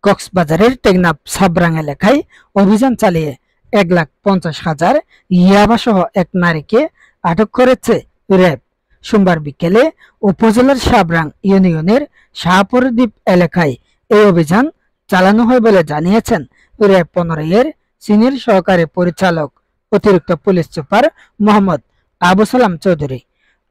কক্সবাজারের টেকনাফ সাবরাং এলাকায় অভিযান চালিয়ে 1,50,000 ইয়াবা সহ এক নারীকে আটক করেছে র্যাব। সোমবার বিকেলে উপজেলার সাবরাং ইউনিয়নের শাহপুরদ্বীপ এলাকায় এই অভিযান চালানো হয় বলে জানিয়েছেন র্যাব 15 এর সিনিয়র সহকারী পরিচালক অতিরিক্ত পুলিশ সুপার মোহাম্মদ আবু সালাম চৌধুরী।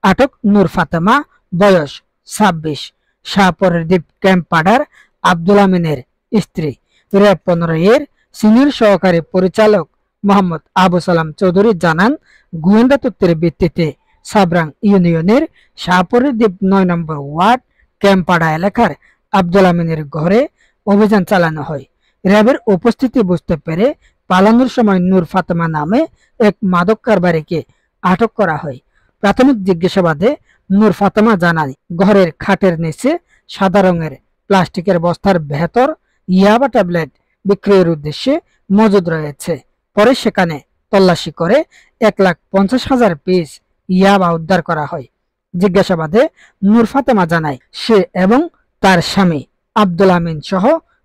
আটক নূর ফাতেমা, বয়স 26, শাহপুরদ্বীপ ক্যাম্প পাড়ার আব্দুল আমিনের স্ত্রী। র্যাব 15 এর সিনিয়র সহকারী পরিচালক মোহাম্মদ আবু সালাম চৌধুরী জানান, গোয়েন্দা তথ্যের ভিত্তিতে সাবরাং ইউনিয়নের শাহপুরদ্বীপ 9 নম্বর ওয়ার্ড ক্যাম্পাড়া এলাকার আব্দুল আমিনের ঘরে অভিযান চালানো হয়। র্যাবের উপস্থিতি বুঝতে পেরে পালানোর সময় নূর ফাতেমা নামে এক মাদক কারবারিকে আটক করা হয়। প্রাথমিক জিজ্ঞাসাবাদে নূর ফাতেমা জানায়, ঘরের খাটের নিচে সাদা রঙের প্লাস্টিকের বস্তার ভেতর ইয়াবা ট্যাবলেট বিক্রয়ের উদ্দেশ্যে মজুদ রয়েছে। পরে সেখানে তল্লাশি করে 1,50,000 পিস ইয়াবা উদ্ধার করা হয়। জিজ্ঞাসাবাদে নূর ফাতেমা জানায়, সে এবং তার স্বামী আব্দুল আমিন সহ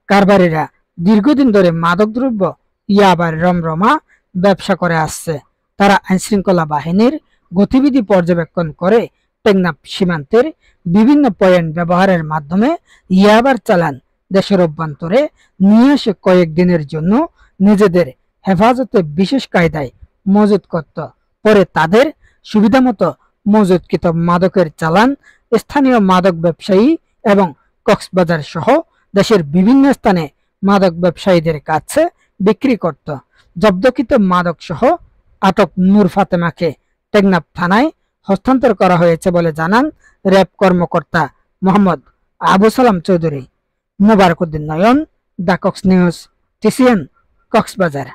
কারবারিরা দীর্ঘদিন ধরে মাদকদ্রব্য ইয়াবার রমরমা ব্যবসা করে আসছে। তারা আইনশৃঙ্খলা বাহিনীর গতিবিধি পর্যবেক্ষণ করে টেকনাফ সীমান্তের বিভিন্ন পয়েন্ট ব্যবহারের মাধ্যমে ইয়াবার চালান দেশের অভ্যন্তরে নিয়ে এসে কয়েকদিনের জন্য নিজেদের হেফাজতে বিশেষ কায়দায় মজুত করত। পরে তাদের সুবিধামতো মজুতকৃত মাদকের চালান স্থানীয় মাদক ব্যবসায়ী এবং কক্সবাজার সহ দেশের বিভিন্ন স্থানে মাদক ব্যবসায়ীদের কাছে বিক্রি করত। জব্দকৃত মাদক সহ আটক নূর ফাতেমাকে টেকনাফ থানায় হস্তান্তর করা হয়েছে বলে জানান র্যাব কর্মকর্তা Mohammad Abu Salam Chowdhury. Mobarak Uddin Nayan, the Cox News, TCN, Cox's Bazar.